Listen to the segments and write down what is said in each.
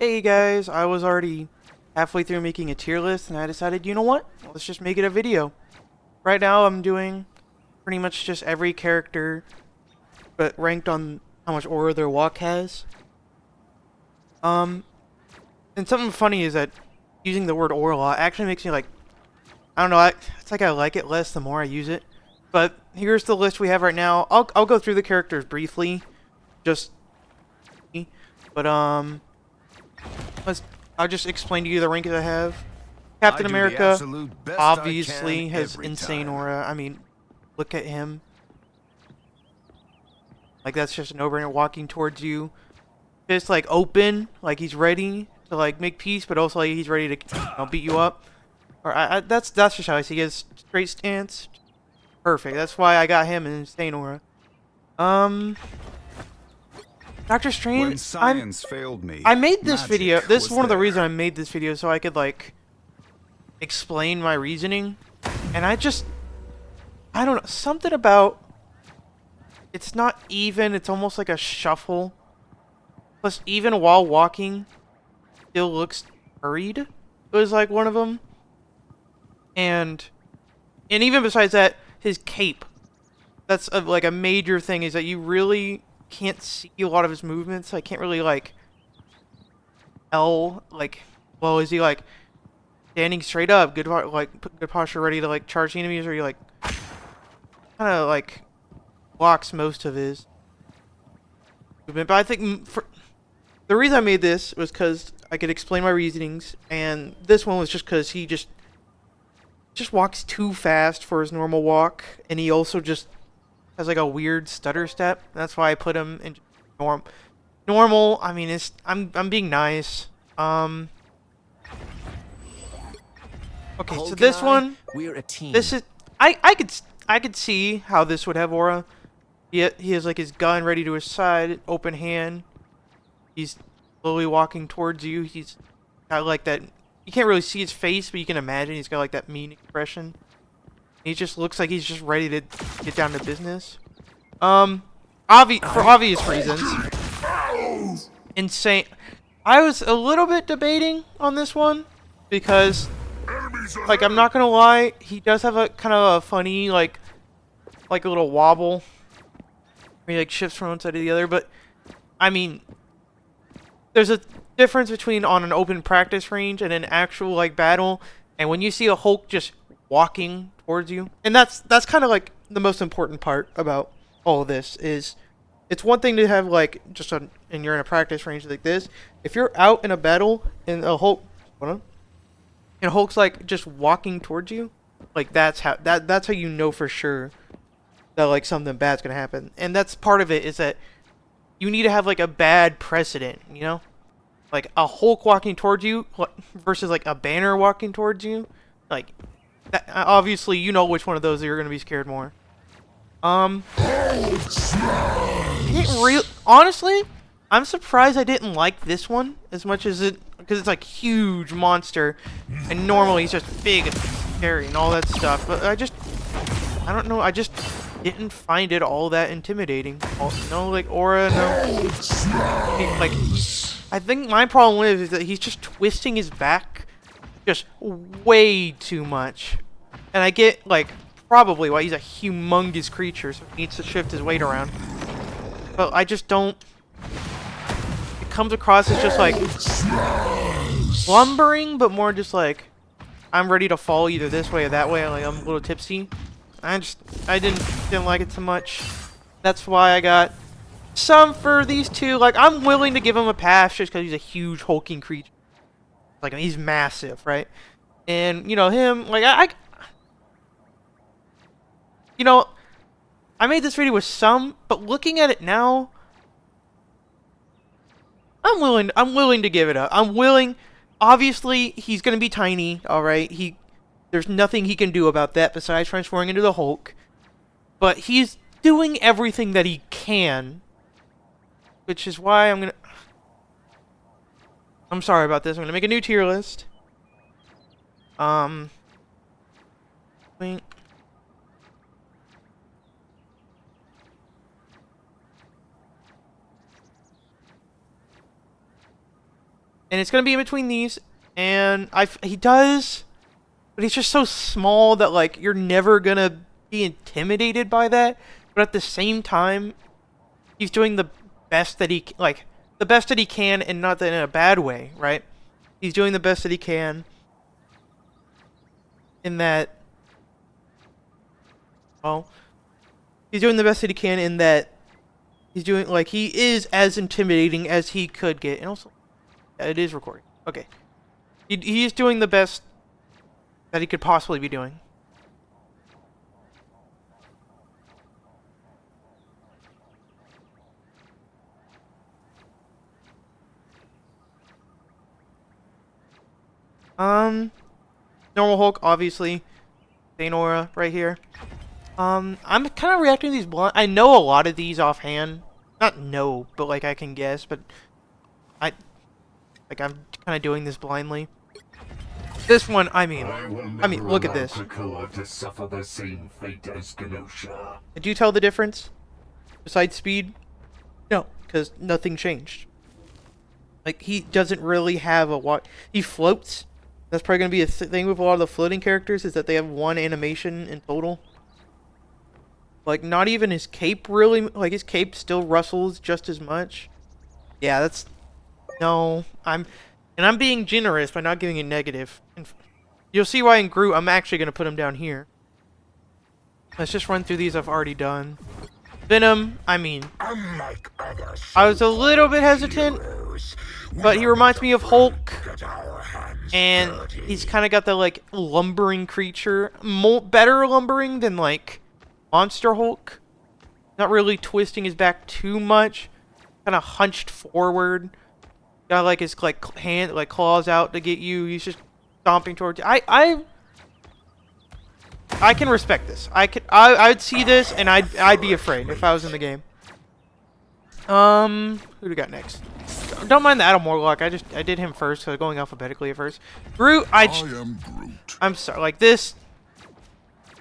Hey guys, I was already halfway through making a tier list and I decided, you know what? Let's just make it a video. Right now I'm doing pretty much just every character, but ranked on how much aura their walk has. Um, and something funny is that using the word aura a lot actually makes me like, I don't know, it's like I like it less the more I use it. But here's the list we have right now. I'll go through the characters briefly, just, but let's, I'll just explain to you the rankings I have. I Captain do the America absolute best obviously I can has every insane time. aura. I mean, look at him. Like that's just an no-brainer walking towards you. Just like open, like he's ready to like make peace, but also like he's ready to beat you up. Or that's just how I see his straight stance. Perfect. That's why I got him in insane aura. Um, Doctor When Strange. science failed me, I made this magic video. This is was one of the reasons I there. made this video so I could like explain my reasoning. And I don't know, something about it's not even, it's almost like a shuffle. Plus, even while walking, still looks hurried. It was like one of them. And even besides that, his cape. That's like a major thing, is that you really can't see a lot of his movements. I can't really like tell, like, well, is he like standing straight up, good posture, ready to like charge enemies, or he like kind of like blocks most of his movement. But I think the reason I made this was because I could explain my reasonings, and this one was just because he just walks too fast for his normal walk, and he also just has like a weird stutter step. That's why I put him in normal. I mean, I'm being nice. Okay, so Hulk and this I, one, we're a team. this is I could see how this would have aura. He has like his gun ready to his side, open hand. He's slowly walking towards you. He's got like that. You can't really see his face, but you can imagine he's got like that mean expression. He just looks like he's just ready to get down to business. For obvious reasons. Insane. I was a little bit debating on this one because, like, I'm not gonna lie, he does have a kind of a funny like a little wobble where he like shifts from one side to the other. But I mean, there's a difference between on an open practice range and an actual like battle, and when you see a Hulk just walking towards you, and that's kind of like the most important part about all of this is it's one thing to have like just a and you're in a practice range like this. If you're out in a battle and a Hulk, hold on, and Hulk's like just walking towards you, like that's how you know for sure that like something bad's gonna happen. And that's part of it, is that you need to have like a bad precedent, you know? Like a Hulk walking towards you versus like a Banner walking towards you. Like that, obviously you know which one of those you're gonna be scared more. Honestly, I'm surprised I didn't like this one as much as it, because it's like huge monster, and normally he's just big and scary and all that stuff. But I don't know, I just didn't find it all that intimidating. No, like aura, no. Like, I think my problem is that he's just twisting his back just way too much. And I get, like, probably why he's a humongous creature, so he needs to shift his weight around. But I just don't... It comes across as just, like, lumbering, but more just, like, I'm ready to fall either this way or that way, like, I'm a little tipsy. I didn't like it so much. That's why I got some for these two. Like, I'm willing to give him a pass just because he's a huge hulking creature. Like, he's massive, right? And, you know, him, like, you know, I made this video with some, but looking at it now, I'm willing to give it up. I'm willing. Obviously, he's gonna be tiny, alright? There's nothing he can do about that besides transforming into the Hulk. But he's doing everything that he can, which is why I'm sorry about this. I'm gonna make a new tier list. Wait. And it's gonna be in between these. And he does, but he's just so small that like you're never gonna be intimidated by that. But at the same time, he's doing the best that he the best that he can, and not that in a bad way, right? He's doing the best that he can. In that, well, he's doing the best that he can in that he's doing, like, he is as intimidating as he could get. And also, yeah, it is recording. Okay. He's doing the best that he could possibly be doing. Normal Hulk, obviously. Thanora right here. I'm kind of reacting to these blind. I know a lot of these offhand. Not know, but like I can guess. But I'm kind of doing this blindly. This one, I mean, look at this. To suffer the same fate as Genosha. Did you tell the difference? Besides speed? No, because nothing changed. Like, he doesn't really have a what. He floats. That's probably going to be a thing with a lot of the floating characters, is that they have one animation in total. Like, not even his cape really, like, his cape still rustles just as much. Yeah, that's, no, I'm being generous by not giving a negative. You'll see why in Groot, I'm actually going to put him down here. Let's just run through these I've already done. Venom, I mean, I was a little bit hesitant, but he reminds me of Hulk. And he's kind of got the, like, lumbering creature. Better lumbering than, like, Monster Hulk. Not really twisting his back too much. Kind of hunched forward. Got, like, his, like, hand, like, claws out to get you. He's just stomping towards you. I can respect this. I'd see this, and I'd be afraid if I was in the game. Who do we got next? Don't mind the Adam Warlock. I did him first, so going alphabetically at first. Groot, I am Groot. I'm sorry. Like this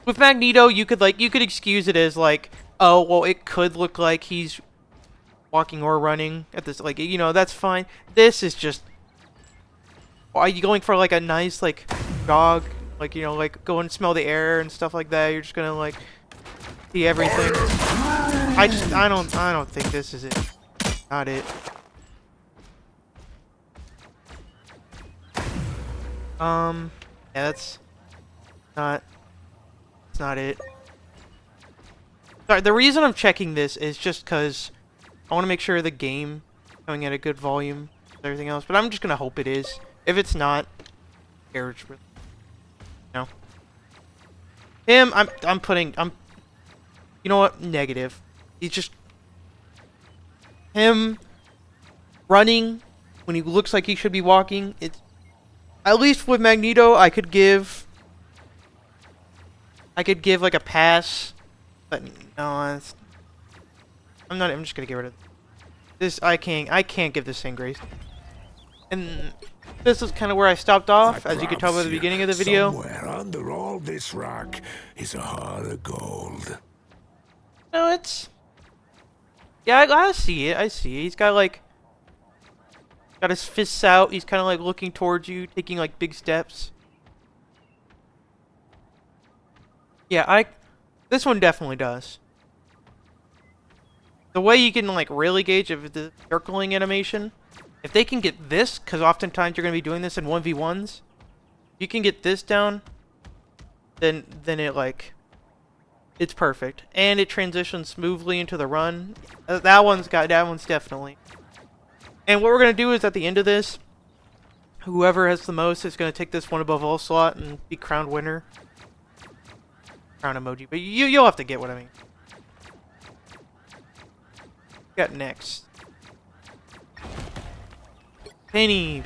with Magneto, you could excuse it as like, oh well, it could look like he's walking or running at this, like, you know, that's fine. This is just, are you going for like a nice like jog, like, you know, like go and smell the air and stuff like that? You're just gonna like see everything. I don't think this is it. Not it. Yeah, that's not. It's not it. Sorry, the reason I'm checking this is just because I want to make sure the game is coming at a good volume and everything else. But I'm just gonna hope it is. If it's not, you know. Him, I'm putting. You know what? Negative. He's just him running when he looks like he should be walking. It's, at least with Magneto, I could give like a pass, but no, it's, I'm just gonna get rid of this. I can't give this same grace. And this is kind of where I stopped off, as you could tell by the beginning of the video. Somewhere under all this rock is a heart of gold. No, it's, yeah, I see it. I see it. He's got like, got his fists out. He's kind of like looking towards you, taking like big steps. Yeah, this one definitely does. The way you can like really gauge if the circling animation, if they can get this, because oftentimes you're going to be doing this in 1v1s, you can get this down, then it like, it's perfect. And it transitions smoothly into the run. That one's definitely. And what we're going to do is at the end of this, whoever has the most is going to take this one above all slot and be crowned winner. Crown emoji, but you'll have to get what I mean. Got next. Penny.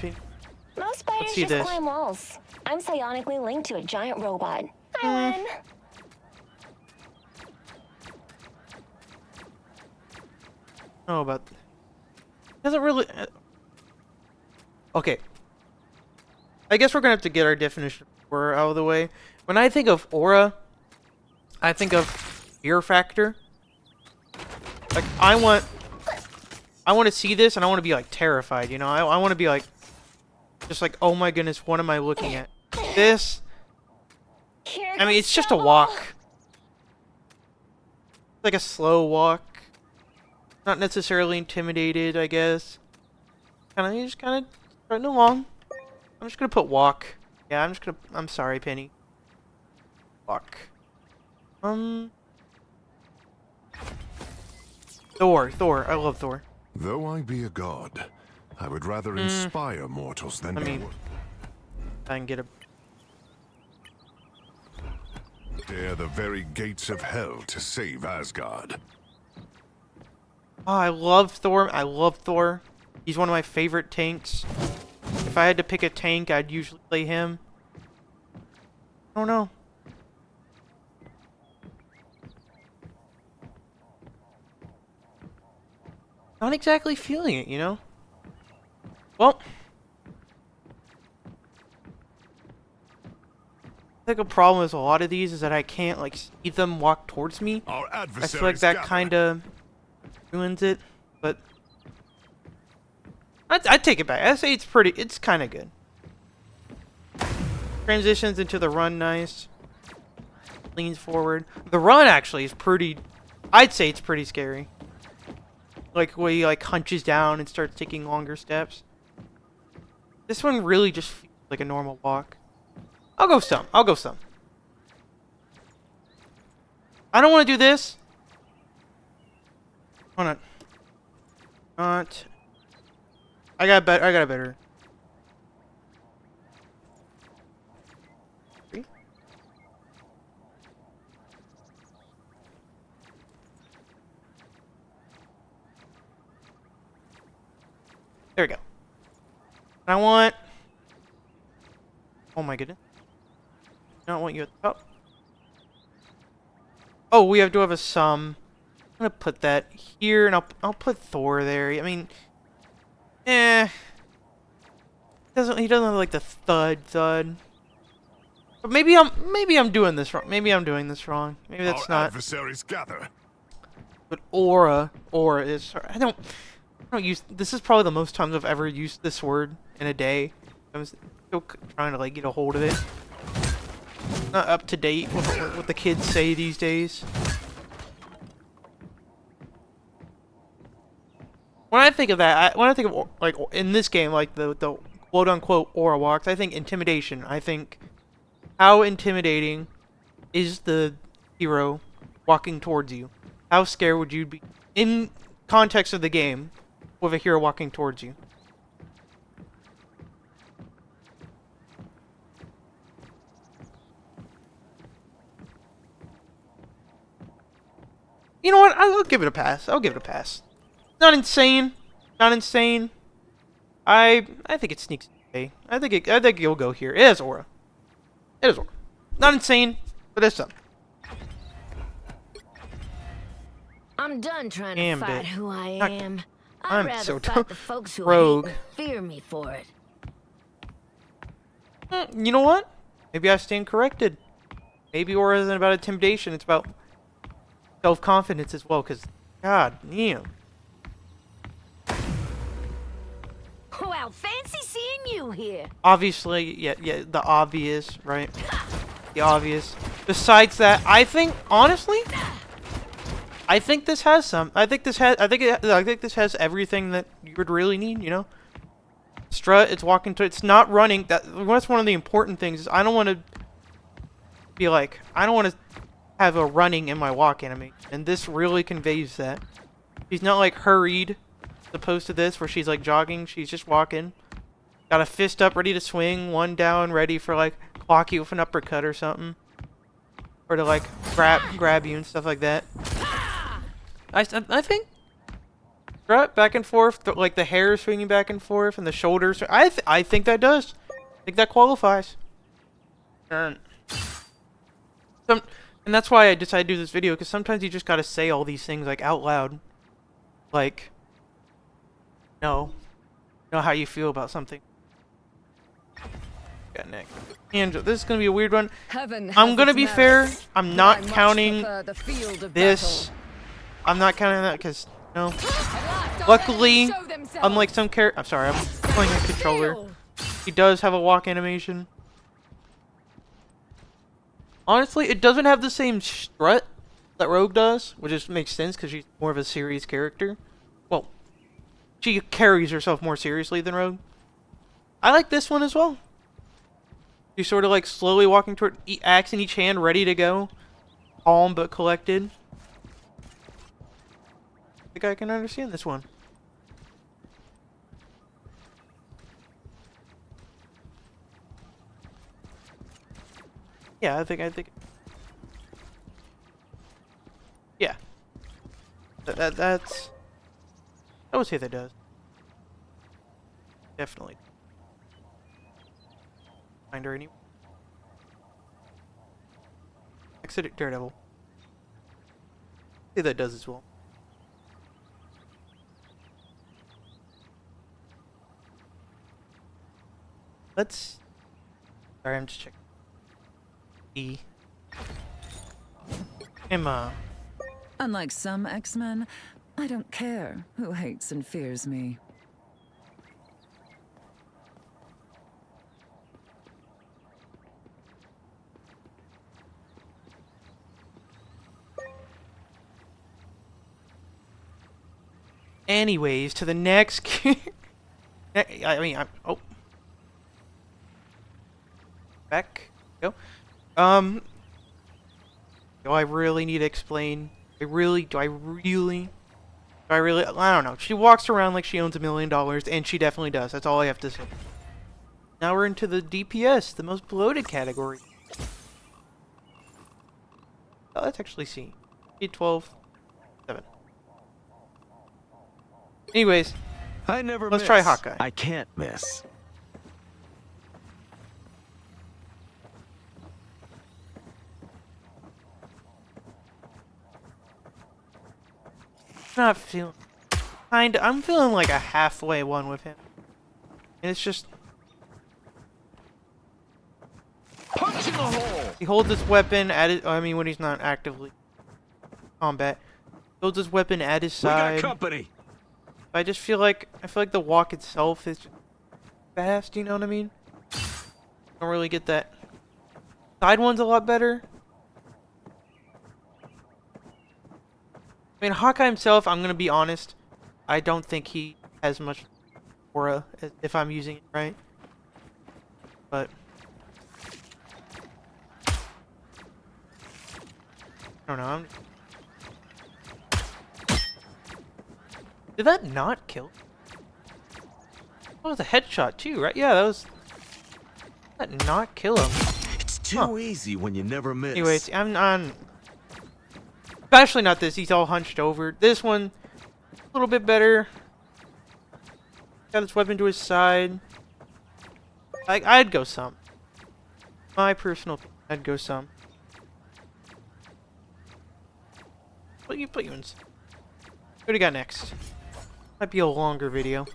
Most spiders just climb walls. I'm psionically linked to a giant robot. I win. Oh, about doesn't really. Okay. I guess we're gonna have to get our definition of aura out of the way. When I think of aura, I think of fear factor. Like I want to see this and I want to be like terrified. You know, I want to be like, just like, oh my goodness, what am I looking at? This, Here I mean, it's comes just a trouble. walk. Like a slow walk. Not necessarily intimidated, I guess. Just kind of running along. I'm just gonna put walk. Yeah, I'm sorry, Penny. Walk. Thor. I love Thor. Though I be a god, I would rather inspire mortals than I mean, I can get a. dare the very gates of hell to save Asgard. Oh, I love Thor. He's one of my favorite tanks. If I had to pick a tank, I'd usually play him. I don't know. Not exactly feeling it, you know? Well, I think a problem with a lot of these is that I can't, like, see them walk towards me. Our I feel like adversaries that gather. kind of ruins it, but I'd take it back. I say it's kind of good. Transitions into the run nice. Leans forward. The run actually is pretty, I'd say it's pretty scary. Like where he like hunches down and starts taking longer steps. This one really just feels like a normal walk. I'll go some. I don't want to do this. Hold on. Not. I got a better. See? There we go. I want. Oh my goodness. I don't want you at the top. Oh, we do have a sum. I'm gonna put that here, and I'll put Thor there. I mean, he doesn't have like the thud. But maybe I'm doing this wrong. Maybe that's Our not. adversaries gather. But aura is. I don't use. This is probably the most times I've ever used this word in a day. I'm still trying to like get a hold of it. Not up to date with what the kids say these days. When I think of that, when I think of like in this game, like the quote unquote aura walks, I think intimidation. I think how intimidating is the hero walking towards you? How scared would you be in context of the game with a hero walking towards you? You know what? I'll give it a pass. Not insane. I think it sneaks away. I think it'll go here. It has aura. Not insane, but it's something. I'm done trying Damn to fight it. who I Not- am. I'm I'd rather so fight the folks who rogue. hate and fear me for it. You know what? Maybe I stand corrected. Maybe aura isn't about intimidation. It's about self-confidence as well. Cause, god damn. Wow, fancy seeing you here. Obviously, yeah, the obvious, right? The obvious. Besides that, I think honestly, I think this has some. I think this has everything that you would really need. You know, strut. It's walking to. It's not running. That's one of the important things. Is I don't want to be like. I don't want to have a running in my walk enemy, and this really conveys that. She's not like hurried, as opposed to this where she's like jogging. She's just walking. Got a fist up, ready to swing. One down, ready for like clock you with an uppercut or something, or to like grab you and stuff like that. I think strut back and forth, like the hair swinging back and forth and the shoulders. I think that does. I think that qualifies. And that's why I decided to do this video, because sometimes you just gotta say all these things like out loud, like, know how you feel about something. Got Nick. Angela, this is gonna be a weird one. I'm gonna be fair. I'm not counting this. I'm not counting that because no. Luckily, unlike some I'm sorry, I'm playing a controller. He does have a walk animation. Honestly, it doesn't have the same strut that Rogue does, which just makes sense because she's more of a serious character. Well, she carries herself more seriously than Rogue. I like this one as well. She's sort of like slowly walking toward, axe in each hand, ready to go. Calm but collected. I think I can understand this one. Yeah, I think. Yeah. That's. I would say that does. Definitely. Find her anywhere. Exit Daredevil. I say that does as well. Let's. Sorry, I'm just checking. Emma. Unlike some X-Men, I don't care who hates and fears me. Anyways, to the next. I mean, oh. Back. Go. Do I really need to explain? Do I really? I don't know. She walks around like she owns $1 million, and she definitely does. That's all I have to say. Now we're into the DPS, the most bloated category. Oh, let's actually see. 12, 7. Anyways, I never let's miss. try Hawkeye. I can't miss. Not feeling. I'm feeling like a halfway one with him. And it's just. Punch in the hole. He holds his weapon at his. I mean, when he's not actively combat, holds his weapon at his We got side. company. I just feel like the walk itself is just fast. You know what I mean? Don't really get that. Side one's a lot better. I mean, Hawkeye himself, I'm gonna be honest, I don't think he has much aura if I'm using it right. But I don't know. Did that not kill? That was a headshot too, right? Yeah, that was. Did that not kill him? It's too easy when you never miss. Anyways, I'm especially not this. He's all hunched over. This one, a little bit better. Got his weapon to his side. I'd go some. My personal opinion, I'd go some. Put you in. What do you got next? Might be a longer video.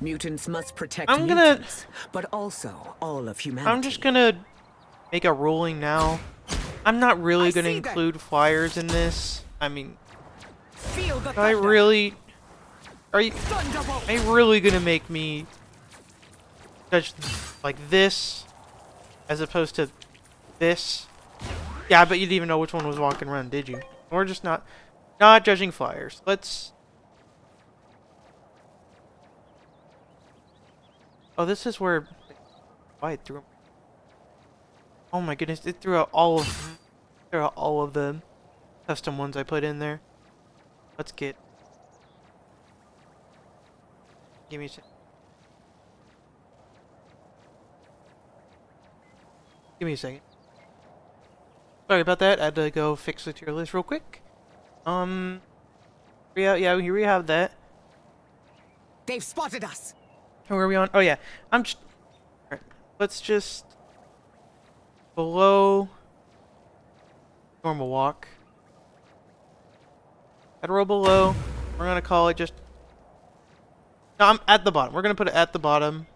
Mutants must protect I'm gonna- mutants, but also all of humanity. I'm just gonna make a ruling now. I'm not really I gonna see that. include flyers in this. I mean, Feel the I thunder. really. Are you? Thunderbolt. Are you really gonna make me judge like this as opposed to this? Yeah, I bet you didn't even know which one was walking around, did you? Or just not judging flyers. Let's. Oh, this is where. Why it threw him? Oh my goodness! It threw out all of the custom ones I put in there. Let's get. Give me a sec. Give me a second. Sorry about that. I had to go fix the tier list real quick. Yeah, here we have that. They've spotted us. Where are we on? Oh yeah, I'm just. Alright, let's just below normal walk. At row below. We're gonna call it just. No, I'm at the bottom. We're gonna put it at the bottom.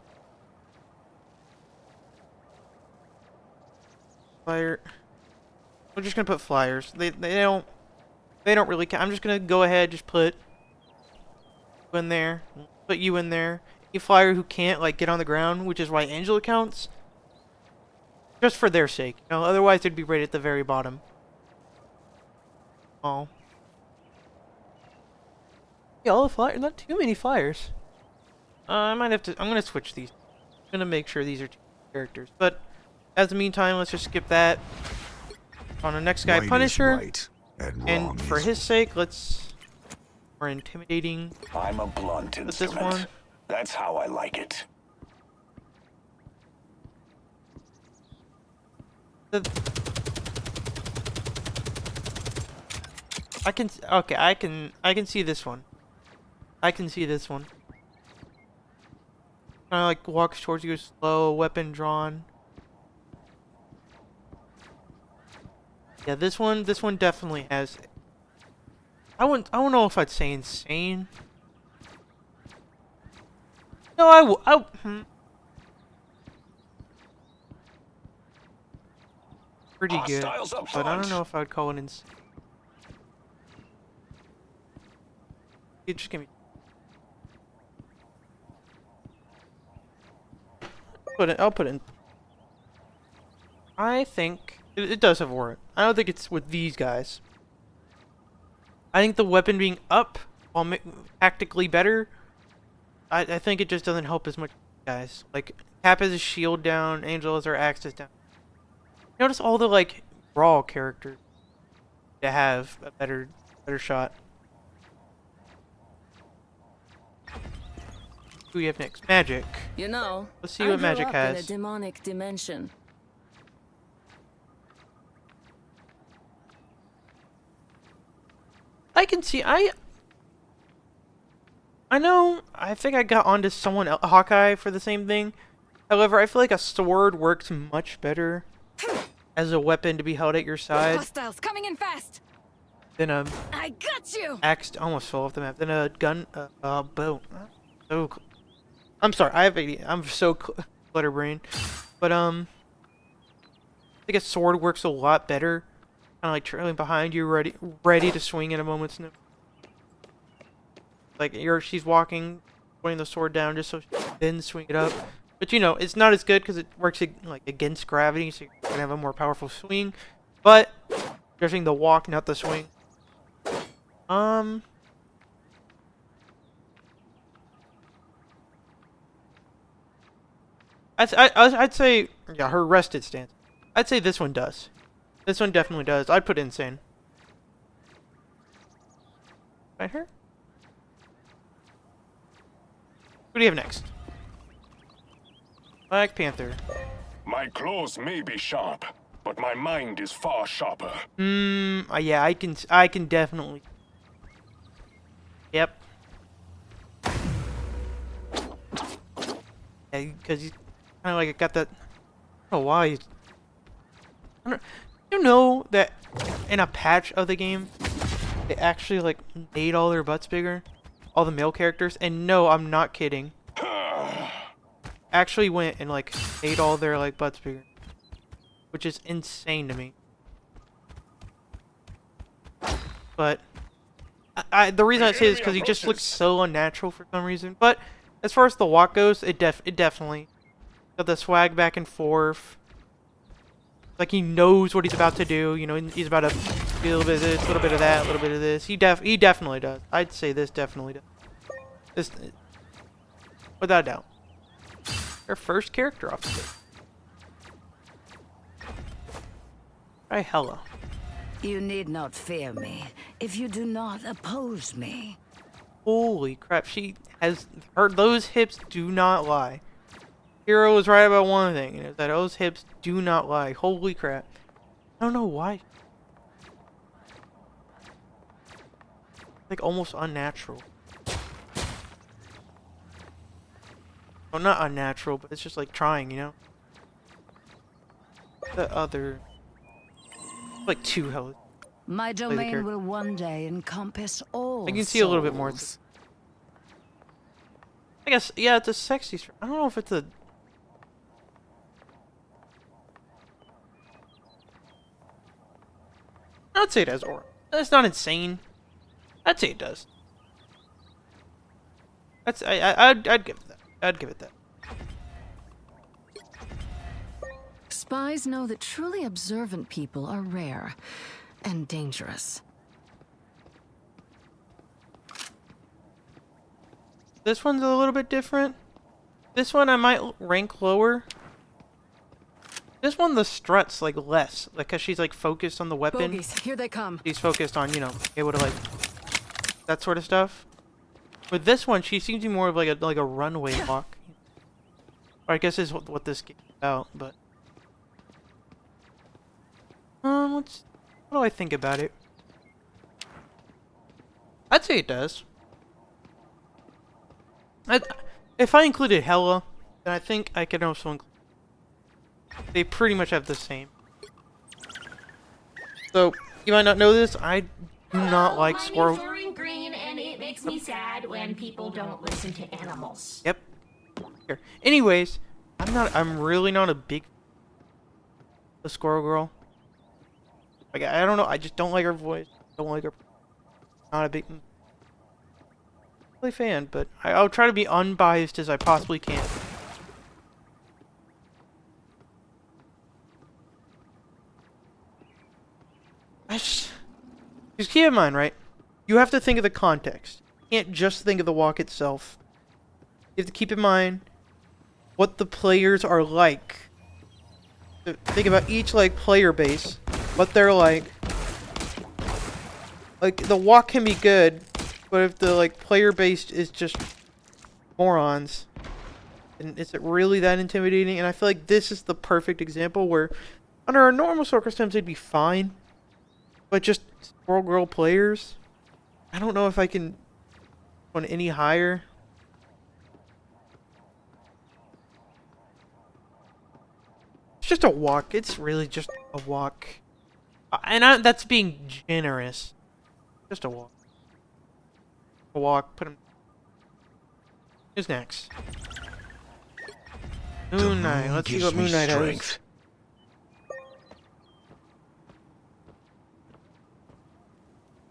Flyer. We're just gonna put flyers. They don't really count. I'm just gonna go ahead, just put you in there, put you in there. a flyer who can't like get on the ground, which is why Angela counts. Just for their sake, you know. Otherwise, they'd be right at the very bottom. Oh. Yeah, all the flyers. Not too many flyers. I might have to. I'm gonna switch these. I'm gonna make sure these are two characters. But as the meantime, let's just skip that. On the next guy, Right is Punisher. right, and wrong And for is his sake, let's more intimidating. I'm a blunt With this instrument. one. That's how I like it. Okay, I can see this one. I can see this one. Kind of like walks towards you slow, weapon drawn. Yeah, this one definitely has. I don't know if I'd say insane. No, pretty good, Hostiles up but I don't front. know if I'd call it insane. It just give me. I'll put it in. I think it does have warrant. I don't think it's with these guys. I think the weapon being up, while tactically better, I think it just doesn't help as much, guys. Like, Cap has his shield down, Angel has her axes down. Notice all the, like, brawl characters to have a better shot. Who we have next? Magic. You know, Let's see I what grew Magic up in a has. demonic dimension. I can see. I know. I think I got onto someone else, Hawkeye, for the same thing. However, I feel like a sword works much better as a weapon to be held at your side Hostiles coming in fast. than a I got you. axe. Almost fell off the map. Than a gun, bow. So, I'm sorry. I'm so clutterbrained. But I think a sword works a lot better. Kind of like trailing behind you, ready to swing at a moment's notice. Like she's walking, putting the sword down just so she can then swing it up. But you know, it's not as good because it works like against gravity, so you're gonna have a more powerful swing. But judging the walk, not the swing. I'd say yeah, her rested stance. I'd say this one does. This one definitely does. I'd put insane. Right here? What do you have next? Black Panther. My claws may be sharp, but my mind is far sharper. Yeah, I can definitely. Yep. Yeah, because he's kind of like got that. I don't know why. You know that in a patch of the game, they actually like made all their butts bigger, all the male characters, and no, I'm not kidding. Actually went and like made all their like butts bigger, which is insane to me. But the reason I say this is because he just looks so unnatural for some reason. But as far as the walk goes, it definitely got the swag back and forth. Like he knows what he's about to do. You know, he's about to do a little bit of this, a little bit of that, a little bit of this. He definitely does. I'd say this definitely does. This, without a doubt. Our first character off the board. Hi, Hella. You need not fear me if you do not oppose me. Holy crap, she has those hips do not lie. Hero was right about one thing, and it's that those hips do not lie. Holy crap. I don't know why. Like almost unnatural. Well, not unnatural, but it's just like trying, you know? The other... like two health. My the domain character. will one day encompass all I can see a little bit more. souls. I guess, yeah, it's a sexy... I don't know if it's a... I'd say it has aura. It's not insane. I'd say it does. I'd give it that. I'd give it that. Spies know that truly observant people are rare and dangerous. This one's a little bit different. This one I might rank lower. This one, the struts like less, like cause she's like focused on the weapon. Bogies, here they come. She's focused on, you know, able to like that sort of stuff. With this one, she seems to be more of like a runway walk. Or I guess is what this game's about. But what do I think about it? I'd say it does. If I included Hella, then I think I could also include. They pretty much have the same. So you might not know this. I do not like squirrel. Green, and it makes me sad when people don't listen to animals. Yep. Here. Anyways, I'm really not a big the squirrel girl. Like I don't know. I just don't like her voice. Don't like her. Not a big fan, but I'll try to be unbiased as I possibly can. Just keep in mind, right? You have to think of the context. You can't just think of the walk itself. You have to keep in mind what the players are like. Think about each like player base, what they're like. Like the walk can be good, but if the like player base is just morons, and is it really that intimidating? And I feel like this is the perfect example where, under a normal circumstance, it'd be fine. But just Squirrel Girl players, I don't know if I can go any higher. It's just a walk. It's really just a walk. And that's being generous. Just a walk. A walk. Put him. Who's next? Moon Knight. Let's see what Moon Knight has.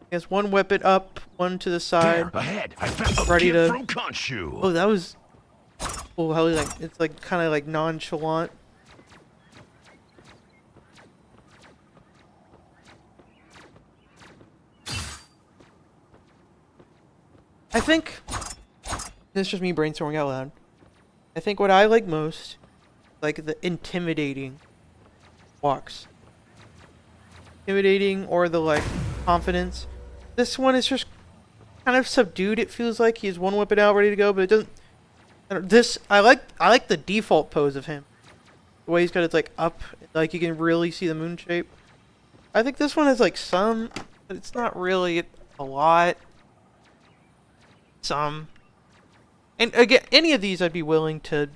He has one weapon up, one to the side. There, ahead. I found Ready to. Khonshu. Oh, that was. Oh, how like it's like kind of like nonchalant. I think this is just me brainstorming out loud. I think what I like most, like the intimidating walks. Intimidating or the like confidence. This one is just kind of subdued. It feels like he has one weapon out ready to go, but it doesn't. I like the default pose of him. The way he's got it like up, like you can really see the moon shape. I think this one has like some, but it's not really a lot. Some. And again, any of these I'd be willing to,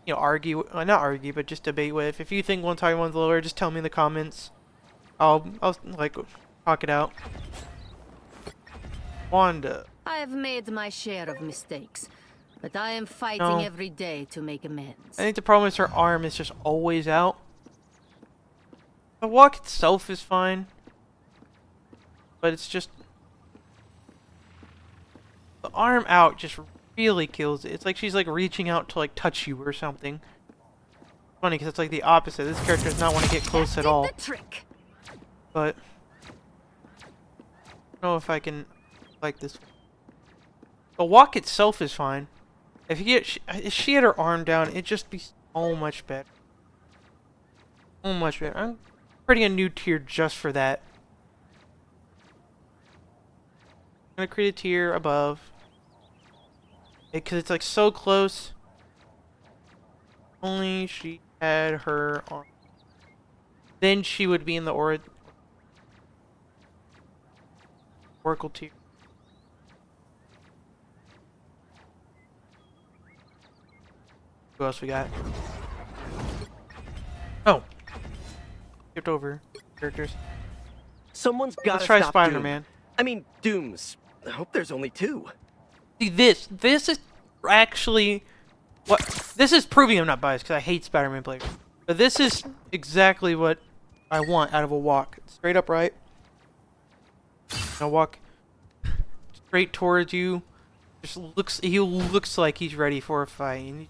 you know, argue, not argue, but just debate with. If you think one's higher, one's lower, just tell me in the comments. I'll like talk it out. Wanda. I have made my share of mistakes, but I am fighting every day to make amends. I think the problem is her arm is just always out. The walk itself is fine, but it's just the arm out just really kills it. It's like she's like reaching out to like touch you or something. Funny because it's like the opposite. This character does not want to get close at all. But I don't know if I can like this. The walk itself is fine. If she had her arm down, it'd just be so much better. So much better. I'm creating a new tier just for that. I'm gonna create a tier above. Because it's like so close. Only she had her arm. Then she would be in the Oracle tier. Who else we got? Oh. Skipped over characters. Someone's got to try stop Spider-Man. Doom. I mean, Dooms. I hope there's only 2. See, this is actually what this is proving I'm not biased because I hate Spider-Man players. But this is exactly what I want out of a walk. Straight up right. I'll walk straight towards you. He looks like he's ready for a fight. And he's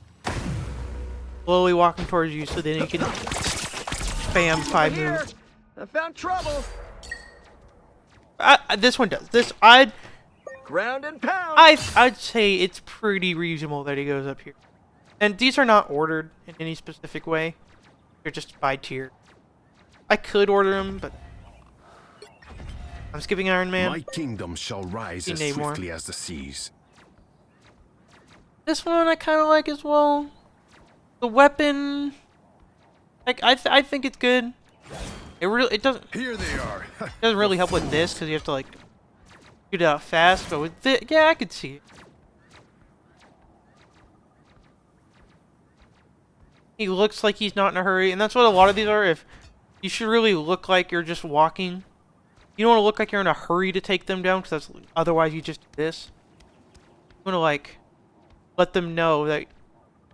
slowly walking towards you so then he can spam 5 moves. I found trouble. This one does. Ground and pound. I'd say it's pretty reasonable that he goes up here. And these are not ordered in any specific way. They're just by tier. I could order them, but I'm skipping Iron Man. My kingdom shall rise as Namor. swiftly as the seas. This one I kind of like as well. The weapon, like I think it's good. It doesn't. Here they are. Doesn't really help with this because you have to like shoot it out fast. But with this, yeah, I could see it. He looks like he's not in a hurry, and that's what a lot of these are. If you should really look like you're just walking. You don't want to look like you're in a hurry to take them down, because that's otherwise you just do this. You want to like let them know that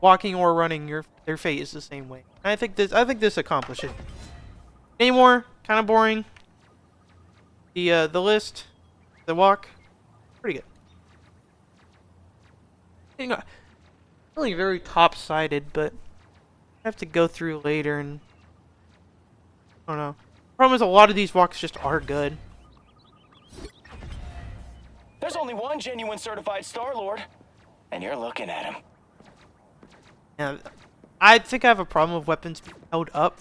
walking or running, their fate is the same way. And I think this accomplishes. Any more? Kind of boring. The list, the walk, pretty good. You know, really very top-sided, but I have to go through later and I don't know. Problem is a lot of these walks just are good. There's only one genuine certified Star-Lord, and you're looking at him. Yeah, I think I have a problem with weapons being held up.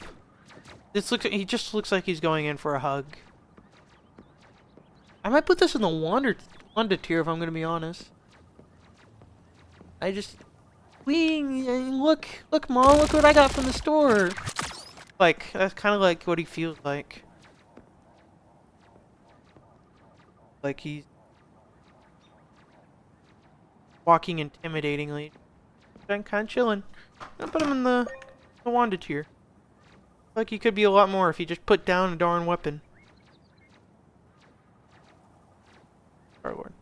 He just looks like he's going in for a hug. I might put this in the Wanda tier if I'm gonna be honest. Look, Mom, look what I got from the store. Like, that's kind of like what he feels like. Like he's walking intimidatingly. I'm kind of chilling. I'll put him in the Wanda tier. Like he could be a lot more if he just put down a darn weapon. Star-Lord.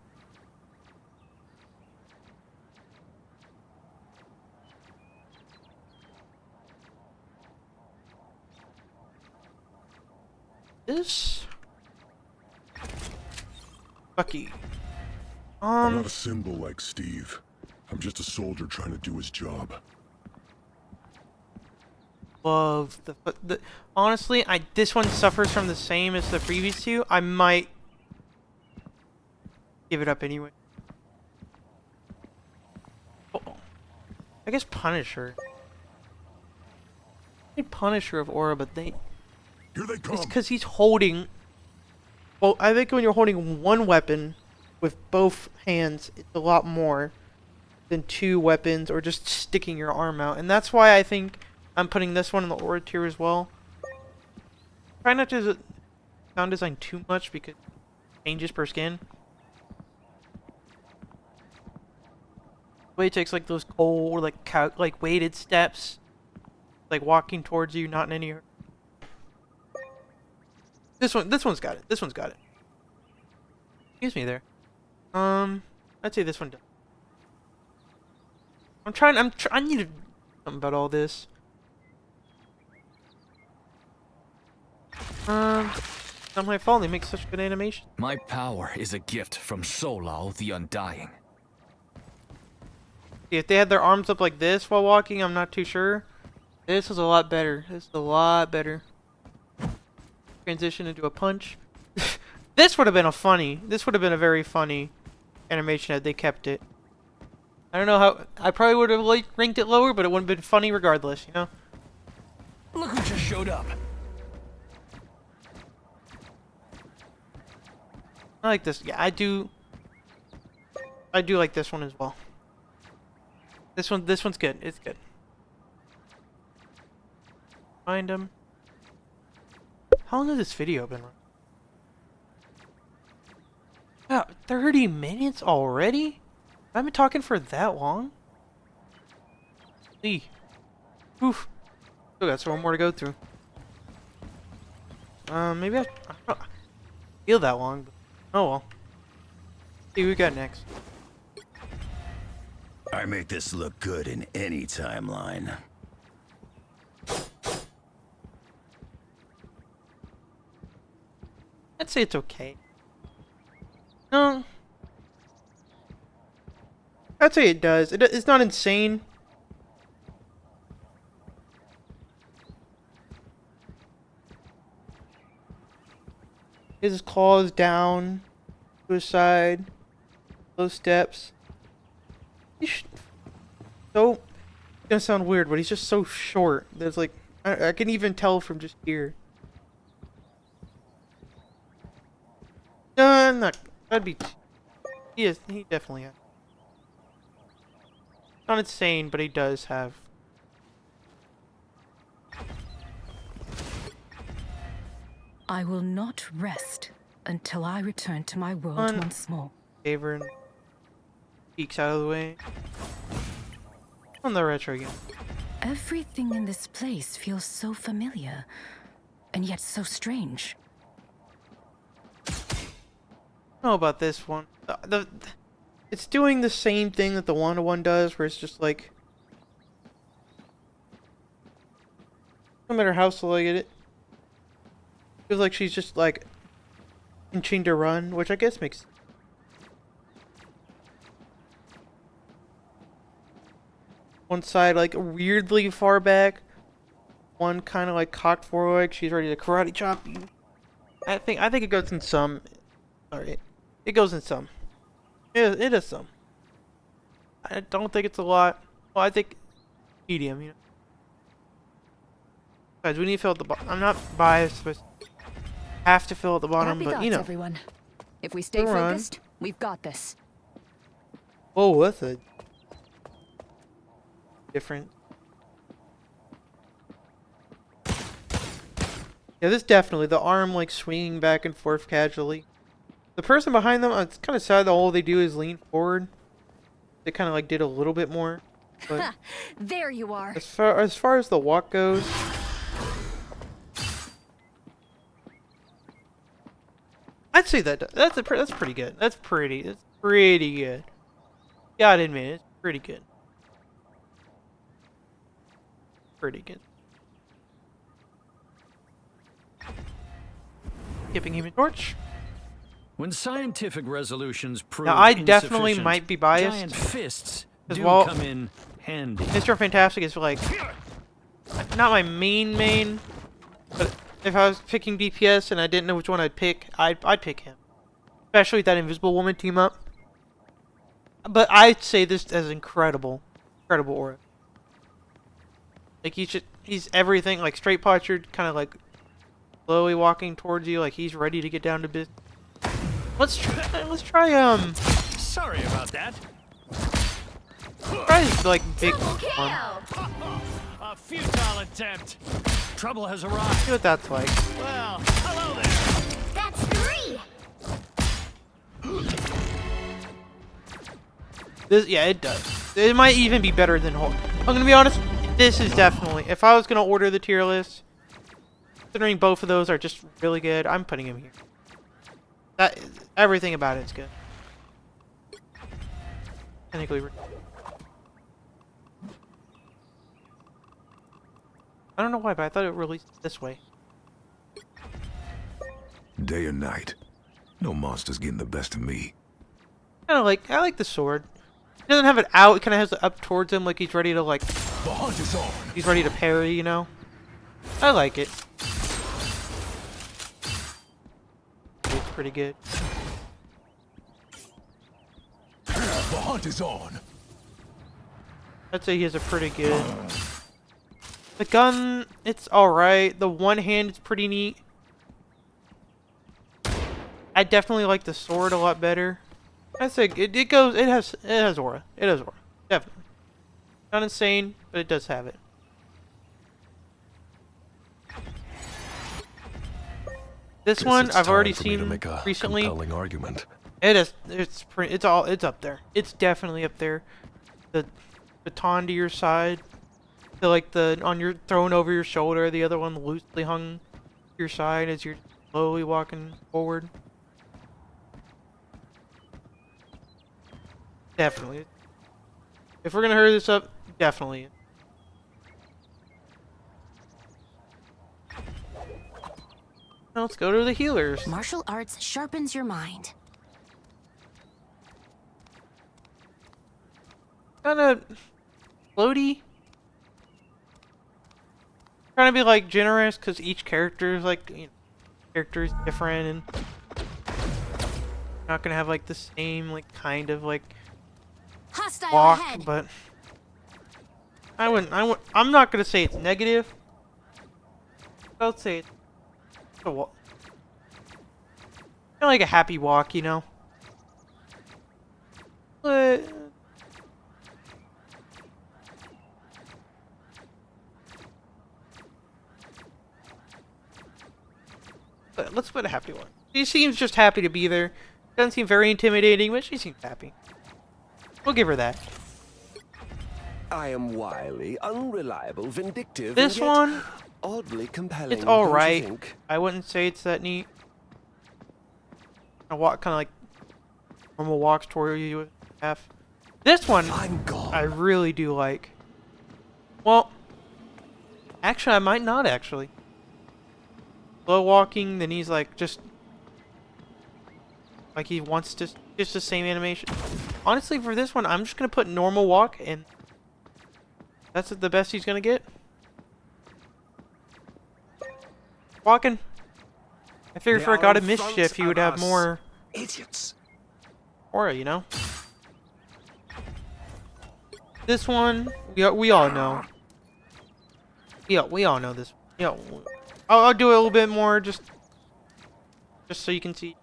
This Bucky. I'm not a symbol like Steve. I'm just a soldier trying to do his job. Love the honestly, this one suffers from the same as the previous two. I might give it up anyway. Oh, I guess Punisher. Punisher of Aura, but here they come. It's because he's holding. Well, I think when you're holding one weapon with both hands, it's a lot more than two weapons or just sticking your arm out, and that's why I think I'm putting this one in the Aura tier as well. Try not to sound design too much because it changes per skin. The way it takes like those cold, like weighted steps, like walking towards you, not in any hurry. This one's got it. This one's got it. Excuse me there. I'd say this one does. I need to do something about all this. It's not my fault they make such good animation. My power is a gift from Solal the Undying. If they had their arms up like this while walking, I'm not too sure. This is a lot better. This is a lot better. Transition into a punch. This would have been a very funny animation had they kept it. I don't know how. I probably would have ranked it lower, but it would have been funny regardless, you know? Look who just showed up. I like this. Yeah, I do like this one as well. This one's good. It's good. Find him. How long has this video been running? About 30 minutes already? I've been talking for that long? Oof. Still got some more to go through. Maybe I don't feel that long, but oh well. See what we got next. I make this look good in any timeline. I'd say it's okay. No. I'd say it does. It's not insane. His claws down to his side. Those steps. So, it's gonna sound weird, but he's just so short. There's like, I can even tell from just here. No, I'm not. That'd be. He definitely has. Not insane, but he does have. I will not rest until I return to my world once more. Avern peeks out of the way. On the retro game. Everything in this place feels so familiar, and yet so strange. I don't know about this one. It's doing the same thing that the one-to-one does, where it's just like, no matter how slow I get it, feels like she's just like inching to run, which I guess makes sense. One side like weirdly far back, one kind of like cocked forward. She's ready to karate chop you. I think it goes in some. Alright, it goes in some. It is some. I don't think it's a lot. Well, I think medium. You know. Guys, we need to fill at the bottom. I'm not biased, but have to fill at the bottom. But you know, everyone. If we stay focused, we've got this. Whoa, that's a different. Yeah, this definitely, the arm like swinging back and forth casually. The person behind them, it's kind of sad that all they do is lean forward. They kind of like did a little bit more. But there you are. As far as the walk goes, I'd say that's pretty good. That's pretty good. Gotta admit, it's pretty good. Pretty good. Skipping Human Torch. When scientific resolutions prove now, I definitely insufficient, might be biased. giant fists do well, come in handy. Mr. Fantastic is like not my main, but if I was picking DPS and I didn't know which one I'd pick pick him, especially with that Invisible Woman team up. But I'd say this as incredible aura. Like he's everything, like straight postured, kind of like slowly walking towards you, like he's ready to get down to business. Let's try Sorry about that. Try his like big form. A futile attempt. Trouble has arrived. See what that's like. Well, hello there. That's 3. Yeah, it does. It might even be better than Hulk. I'm gonna be honest. This is definitely, if I was gonna order the tier list, considering both of those are just really good, I'm putting him here. Everything about it's good. Technically, I don't know why, but I thought it released this way. Day and night. No monster's getting the best of me. I like the sword. He doesn't have it out, it kind of has it up towards him like he's ready to like... The hunt is on. He's ready to parry, you know? I like it. It's pretty good. The hunt is on. I'd say he has a pretty good... The gun, it's alright. The one hand is pretty neat. I definitely like the sword a lot better. I think it has aura. It has aura. Definitely. Not insane, but it does have it. This one I've already seen recently. Argument. It is. It's up there. It's definitely up there. The baton to your side, thrown over your shoulder. The other one loosely hung to your side as you're slowly walking forward. Definitely. If we're gonna hurry this up, definitely. Now let's go to the healers. Martial arts sharpens your mind. kind of floaty. Trying to be like generous because each character is like, you know, character is different and not gonna have like the same like kind of like Hostile walk, ahead. but I'm not gonna say it's negative. I'll say it's a walk. Kind of like a happy walk, you know. But let's put a happy one. She seems just happy to be there. Doesn't seem very intimidating, but she seems happy. We'll give her that. I am wily, unreliable, vindictive. This and yet one, oddly compelling. it's don't you alright. think? I wouldn't say it's that neat. I walk kind of like normal walks toward you would have. This one, I really do like. Well, actually, I might not actually. Slow walking, then he's like just like he wants to just the same animation. Honestly, for this one, I'm just gonna put normal walk, and that's the best he's gonna get. Walking. I figured for a God of Mischief, he would have more idiots aura, you know. This one, we all know. Yeah, we all know this. Yeah, I'll do it a little bit more, just so you can see.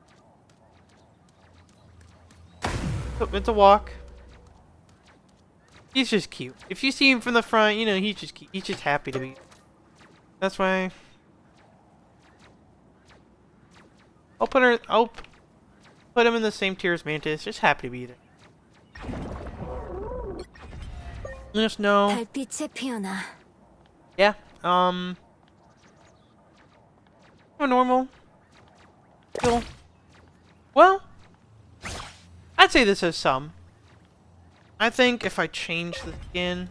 Oh, it's a walk. He's just cute. If you see him from the front, you know he's just cute. He's just happy to be. That's why. I'll put him in the same tier as Mantis. Just happy to be there. Just know. Yeah. Normal. Cool. Well, I'd say this has some. I think if I change the skin,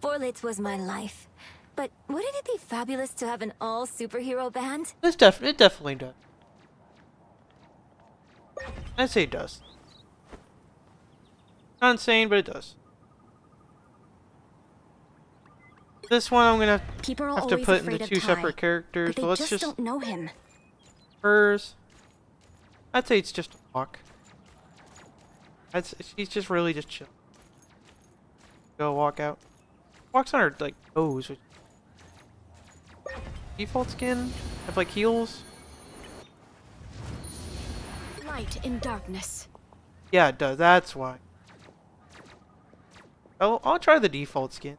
Forlit was my life, but wouldn't it be fabulous to have an all-superhero band? it definitely does. I'd say it does. Not insane, but it does. This one I'm gonna have to put into two separate characters, but let's just don't know him. Hers. I'd say it's just a walk. She's just really just chill. Go walk out. Walks on her like toes. Which default skin have like heels. Light in darkness. Yeah, it does. That's why. I'll try the default skin.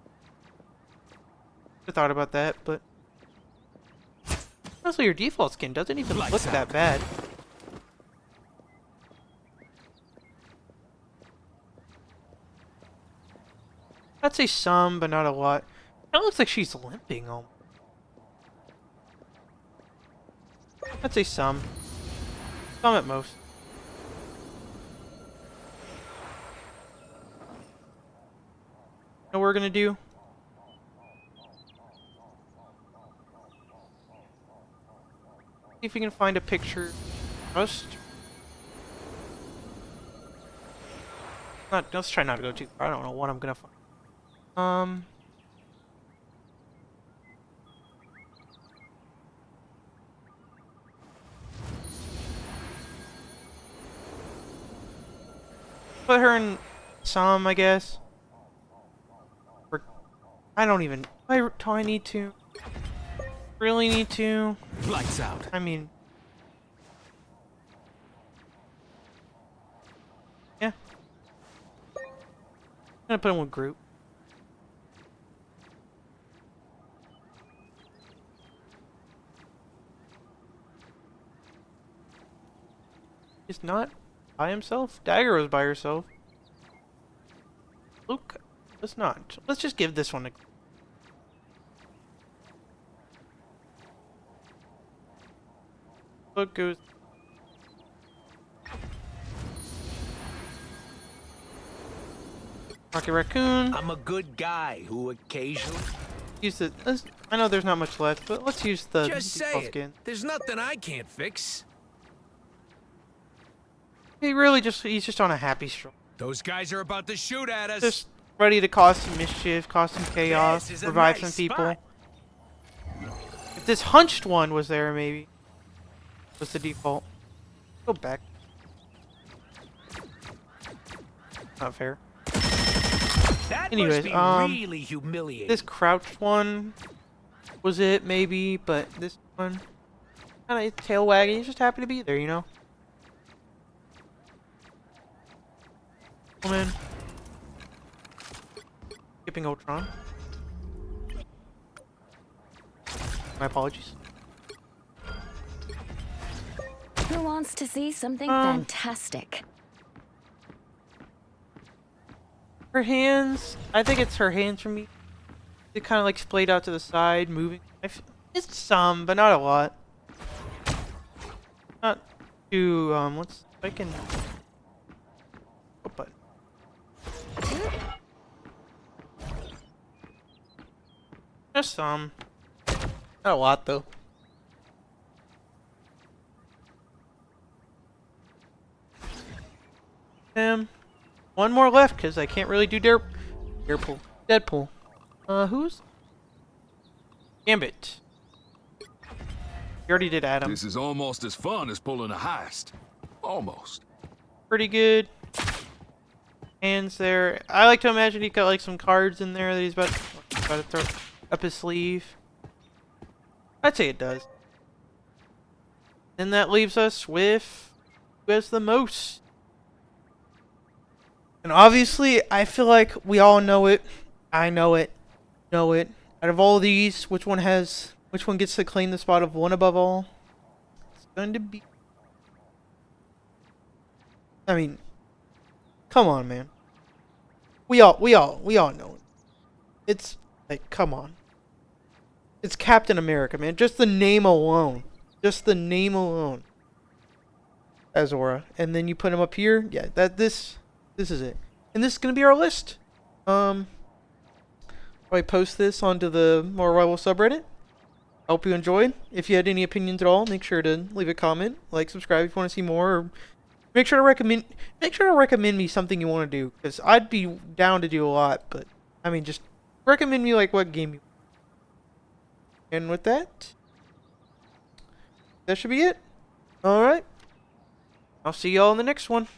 I thought about that, but honestly, your default skin doesn't even look that bad. I'd say some, but not a lot. It looks like she's limping almost. I'd say some. Some at most. Know what we're gonna do? See if we can find a picture first. Let's try not to go too far. I don't know what I'm gonna find. Put her in some, I guess. Or I don't even. Do I need to? Really need to? Lights out. I mean, yeah. I'm gonna put him with group. He's not by himself. Dagger was by herself. Luke, let's not. Let's just give this one a. Look goes. Rocket Raccoon. I'm a good guy who occasionally Use the. I know there's not much left, but let's use the just say default it. skin. There's nothing I can't fix. he's just on a happy stroll. Those guys are about to shoot at us. Just ready to cause some mischief, cause some chaos, This is a revive nice some people. spot. If this hunched one was there, maybe. What's the default? Go back. Not fair. That Anyways, must be really humiliating. this crouched one was it, maybe, but this one kind of tail wagging. He's just happy to be there, you know? Come in. Skipping Ultron. My apologies. Who wants to see something fantastic? Her hands, I think it's her hands for me. They kind of like splayed out to the side, moving. It's some, but not a lot. Not too, let's, I can, what button? Just some. Not a lot though. One more left because I can't really do Deadpool. Who's? Gambit. You already did Adam. This is almost as fun as pulling a heist. Almost. Pretty good. Hands there. I like to imagine he's got like some cards in there that he's about to throw up his sleeve. I'd say it does. And that leaves us with who has the most. And obviously, I feel like we all know it. I know it. Know it. Out of all of these, which one gets to claim the spot of one above all? It's going to be... I mean, come on, man. We all know it. It's like, come on. It's Captain America, man. Just the name alone. Just the name alone. Azora. And then you put him up here. Yeah, this is it. And this is going to be our list. I post this onto the More Rival subreddit. I hope you enjoyed. If you had any opinions at all, make sure to leave a comment, like, subscribe if you want to see more, or make sure to recommend me something you want to do, because I'd be down to do a lot, but I mean, just recommend me like what game you. And with that should be it. All right. I'll see y'all in the next one.